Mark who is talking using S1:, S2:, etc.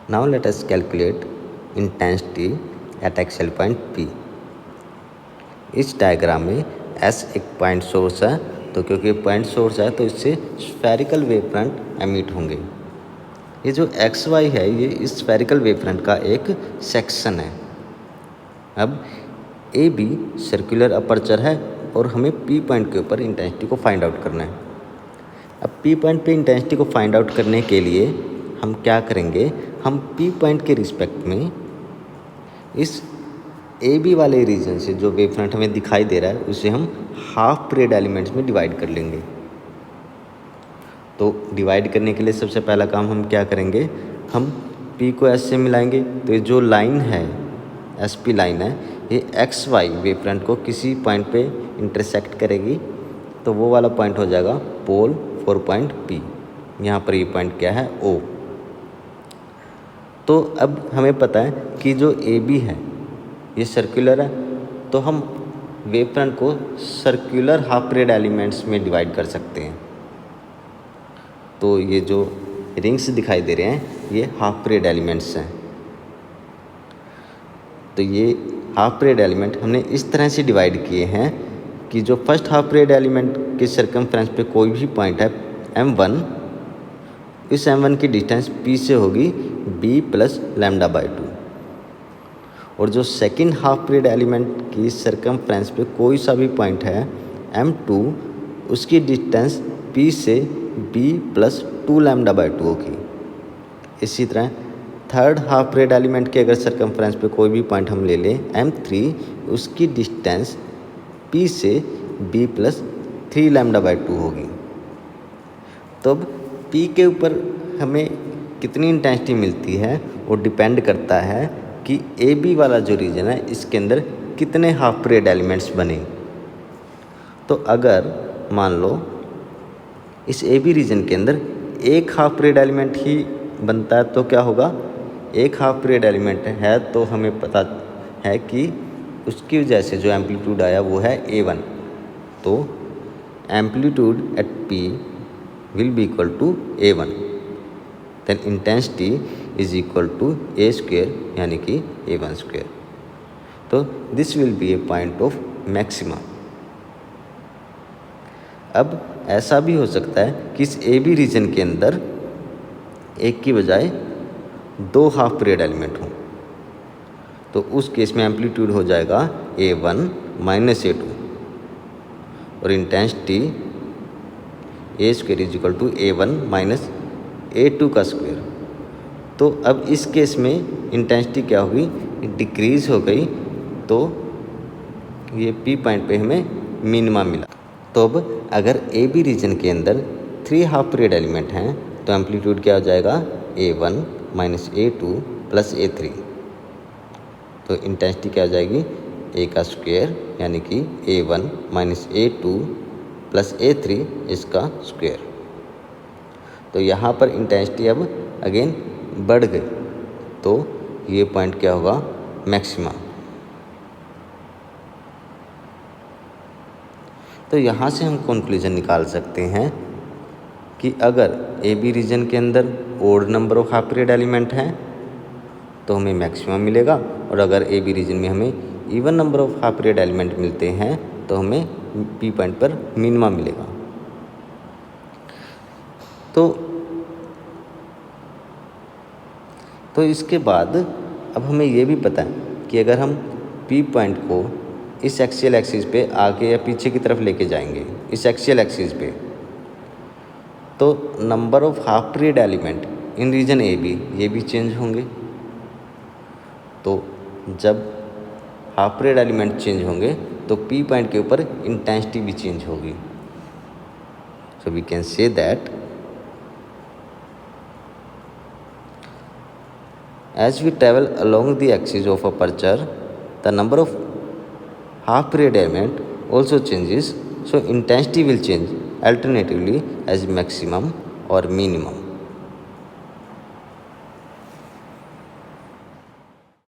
S1: Now let us calculate intensity at axial point P. इस diagram में S एक point source है, तो क्योंकि पॉइंट सोर्स है तो इससे स्फेरिकल वेव फ्रंट एमिट होंगे। ये जो एक्स वाई है ये इस स्फेरिकल वेव फ्रंट का एक सेक्शन है। अब ए बी सर्कुलर अपर्चर है और हमें पी पॉइंट के ऊपर इंटेंसिटी को फाइंड आउट करना है। अब पी पॉइंट पे इंटेंसिटी को फाइंड आउट करने के लिए हम क्या करेंगे, हम पी पॉइंट के रिस्पेक्ट में इस ए बी वाले रीजन से जो वेव फ्रंट हमें दिखाई दे रहा है उसे हम हाफ पीरियड एलिमेंट्स में डिवाइड कर लेंगे। तो डिवाइड करने के लिए सबसे पहला काम हम क्या करेंगे, हम पी को एस से मिलाएंगे। तो ये जो लाइन है एस पी लाइन है ये एक्स वाई वेव फ्रंट को किसी पॉइंट पे इंटरसेक्ट करेगी, तो वो वाला पॉइंट हो जाएगा पोल फॉर पॉइंट पी। यहाँ पर ये पॉइंट क्या है ओ। तो अब हमें पता है कि जो ए बी है ये सर्कुलर है, तो हम वेव फ्रंट को सर्कुलर हाफ पीरियड एलिमेंट्स में डिवाइड कर सकते हैं। तो ये जो रिंग्स दिखाई दे रहे हैं ये हाफ पीरियड एलिमेंट्स हैं। तो ये हाफ पीरियड एलिमेंट हमने इस तरह से डिवाइड किए हैं कि जो फर्स्ट हाफ पीरियड एलिमेंट के सर्कमफ्रेंस पे कोई भी पॉइंट है m1, इस m1 की डिस्टेंस p से होगी b प्लस लैम्डा बाई 2। और जो सेकंड हाफ पीरियड एलिमेंट की सर्कमफ्रेंस पे कोई सा भी पॉइंट है m2, उसकी डिस्टेंस p से b प्लस 2 लैम्डा बाई 2 होगी। इसी तरह थर्ड हाफ पीरियड एलिमेंट के अगर सर्कमफ्रेंस पे कोई भी पॉइंट हम ले लें m3, उसकी डिस्टेंस p से b प्लस 3 लैम्डा बाई 2 होगी। तो अब p के ऊपर हमें कितनी इंटेंसिटी मिलती है वो डिपेंड करता है कि ए बी वाला जो रीजन है इसके अंदर कितने हाफ पीरियड एलिमेंट्स बने। तो अगर मान लो इस ए बी रीजन के अंदर एक हाफ पीरियड एलिमेंट ही बनता है, तो क्या होगा, एक हाफ पीरियड एलिमेंट है तो हमें पता है कि उसकी वजह से जो एम्पलीट्यूड आया वो है A1। तो amplitude at P will be equal to A1, then intensity is equal to A square यानी कि A1 स्क्वेयर। तो this will be a point of maxima. अब ऐसा भी हो सकता है कि इस ए बी रीजन के अंदर एक की बजाय दो हाफ पीरियड एलिमेंट हों, तो उस केस में एम्पलीट्यूड हो जाएगा A1 माइनस A2 और intensity A square is equal to A1 minus A2 का स्क्वेयर। तो अब इस केस में इंटेंसिटी क्या होगी, डिक्रीज हो गई, तो ये P पॉइंट पे हमें मिनिमा मिला। तो अब अगर ए बी रीजन के अंदर 3 हाफ पीरियड एलिमेंट हैं तो एम्पलीट्यूड क्या हो जाएगा A1 minus A2 plus A3। तो इंटेंसिटी क्या हो जाएगी A का स्क्वेयर यानी कि A1 minus A2 plus A3 इसका स्क्वेयर। तो यहाँ पर इंटेंसिटी अब अगेन बढ़ गई, तो ये पॉइंट क्या होगा, मैक्सिमा। तो यहाँ से हम कंक्लूजन निकाल सकते हैं कि अगर ए बी रीजन के अंदर odd number of half period element हैं तो हमें मैक्सिमम मिलेगा, और अगर ए बी रीजन में हमें even number of half period element मिलते हैं तो हमें पी पॉइंट पर मिनिमा मिलेगा। तो इसके बाद अब हमें ये भी पता है कि अगर हम पी पॉइंट को इस एक्सियल एक्सिस पे आगे या पीछे की तरफ लेके जाएंगे इस एक्सियल एक्सिस पे, तो number of half period element in region A B ये भी चेंज होंगे। तो जब हाफ पीरियड एलिमेंट चेंज होंगे तो पी पॉइंट के ऊपर इंटेंसिटी भी चेंज होगी। So we can say that as we travel along the axis of aperture, the number of half period element also changes, so intensity will change alternatively as maximum or minimum.